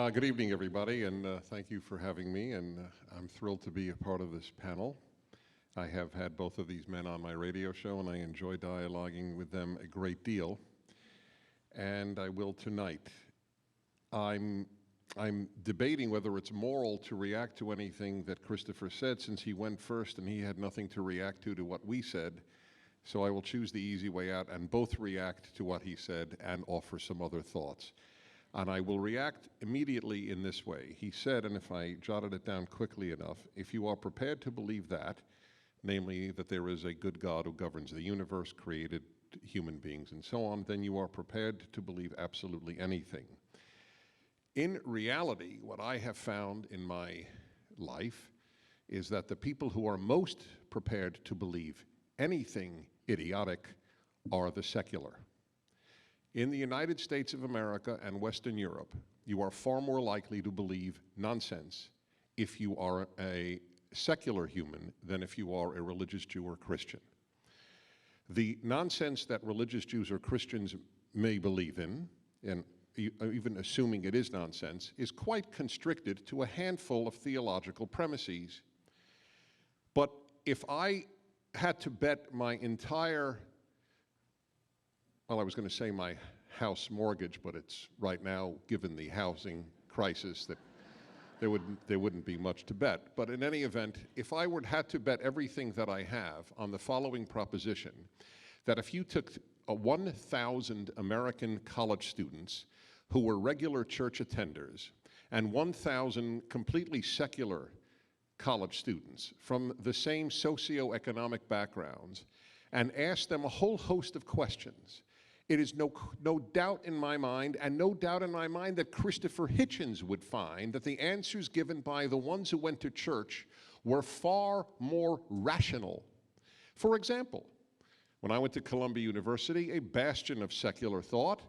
Good evening, everybody, and thank you for having me, and I'm thrilled to be a part of this panel. I have had both of these men on my radio show, and I enjoy dialoguing with them a great deal, and I will tonight. I'm debating whether it's moral to react to anything that Christopher said, since he went first and he had nothing to react to what we said, so I will choose the easy way out and both react to what he said and offer some other thoughts. And I will react immediately in this way. He said, and if I jotted it down quickly enough, if you are prepared to believe that, namely that there is a good God who governs the universe, created human beings, and so on, then you are prepared to believe absolutely anything. In reality, what I have found in my life is that the people who are most prepared to believe anything idiotic are the secular. In the United States of America and Western Europe, you are far more likely to believe nonsense if you are a secular human than if you are a religious Jew or Christian. The nonsense that religious Jews or Christians may believe in, and even assuming it is nonsense, is quite constricted to a handful of theological premises. But if I had to bet my entire, well, I was going to say my house mortgage, but it's right now, given the housing crisis, that there wouldn't be much to bet. But in any event, if I had to bet everything that I have on the following proposition, that if you took 1,000 American college students who were regular church attenders and 1,000 completely secular college students from the same socioeconomic backgrounds and asked them a whole host of questions, it is no doubt in my mind, and no doubt in my mind that Christopher Hitchens would find that the answers given by the ones who went to church were far more rational. For example, when I went to Columbia University, a bastion of secular thought,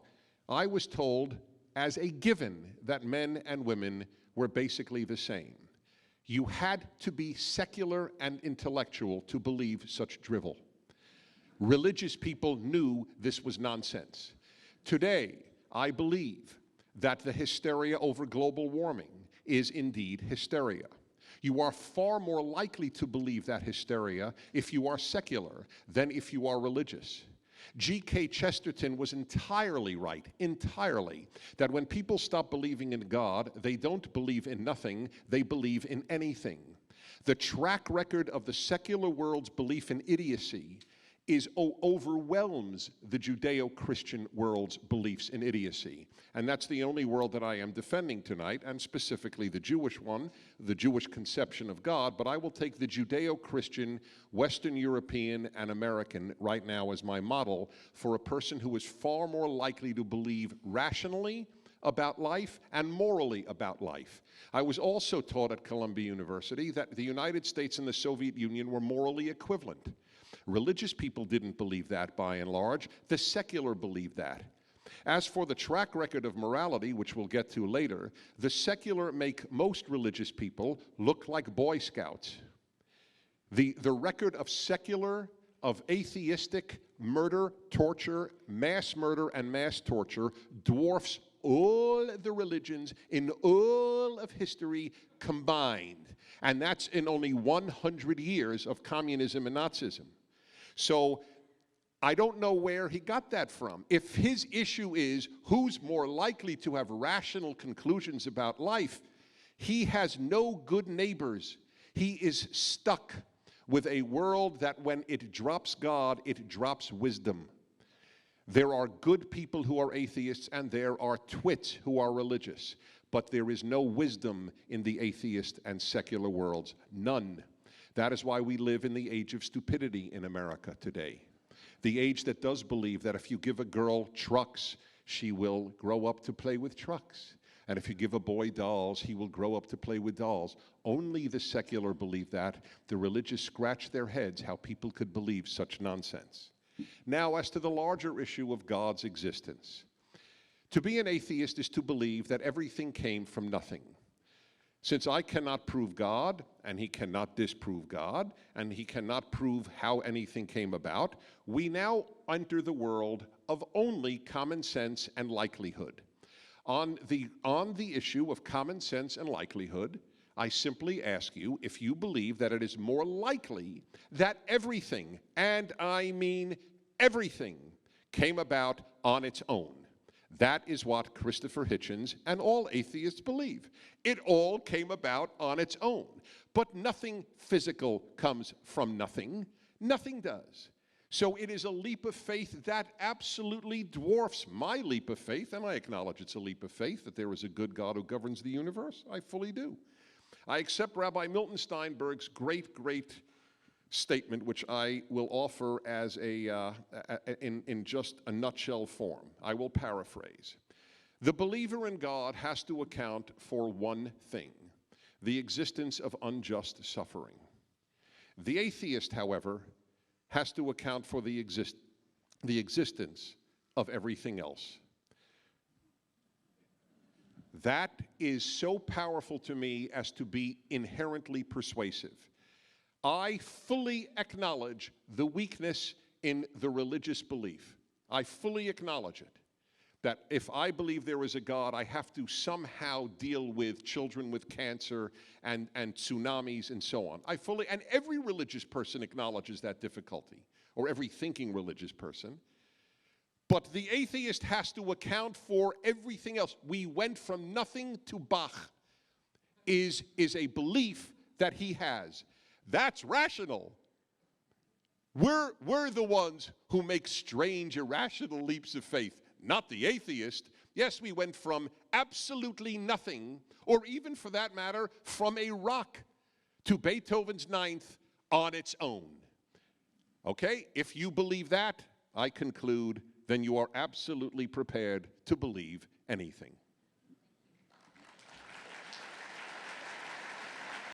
I was told as a given that men and women were basically the same. You had to be secular and intellectual to believe such drivel. Religious people knew this was nonsense. Today, I believe that the hysteria over global warming is indeed hysteria. You are far more likely to believe that hysteria if you are secular than if you are religious. G.K. Chesterton was entirely right, entirely, that when people stop believing in God, they don't believe in nothing, they believe in anything. The track record of the secular world's belief in idiocy overwhelms the Judeo-Christian world's beliefs in idiocy. And that's the only world that I am defending tonight, and specifically the Jewish one, the Jewish conception of God, but I will take the Judeo-Christian, Western European, and American right now as my model for a person who is far more likely to believe rationally about life and morally about life. I was also taught at Columbia University that the United States and the Soviet Union were morally equivalent. Religious people didn't believe that by and large. The secular believed that. As for the track record of morality, which we'll get to later, the secular make most religious people look like Boy Scouts. The record of secular, of atheistic murder, torture, mass murder, and mass torture dwarfs all the religions in all of history combined. And that's in only 100 years of communism and Nazism. So I don't know where he got that from. If his issue is who's more likely to have rational conclusions about life, he has no good neighbors. He is stuck with a world that when it drops God, it drops wisdom. There are good people who are atheists and there are twits who are religious, but there is no wisdom in the atheist and secular worlds, none. That is why we live in the age of stupidity in America today. The age that does believe that if you give a girl trucks, she will grow up to play with trucks. And if you give a boy dolls, he will grow up to play with dolls. Only the secular believe that. The religious scratch their heads how people could believe such nonsense. Now, as to the larger issue of God's existence. To be an atheist is to believe that everything came from nothing. Since I cannot prove God, and he cannot disprove God, and he cannot prove how anything came about, we now enter the world of only common sense and likelihood. On the issue of common sense and likelihood, I simply ask you if you believe that it is more likely that everything, and I mean everything, came about on its own. That is what Christopher Hitchens and all atheists believe. It all came about on its own. But nothing physical comes from nothing. Nothing does. So it is a leap of faith that absolutely dwarfs my leap of faith, and I acknowledge it's a leap of faith that there is a good God who governs the universe. I fully do. I accept Rabbi Milton Steinberg's great statement, which I will offer as in just a nutshell form. I will paraphrase. The believer in God has to account for one thing: the existence of unjust suffering. The atheist, however, has to account for the existence of everything else. That is so powerful to me as to be inherently persuasive. I fully acknowledge the weakness in the religious belief. I fully acknowledge it. That if I believe there is a God, I have to somehow deal with children with cancer and tsunamis and so on. And every religious person acknowledges that difficulty, or every thinking religious person. But the atheist has to account for everything else. We went from nothing to Bach is a belief that he has. That's rational. We're the ones who make strange, irrational leaps of faith, not the atheist. Yes, we went from absolutely nothing, or even for that matter, from a rock to Beethoven's Ninth on its own. Okay? If you believe that, I conclude, then you are absolutely prepared to believe anything.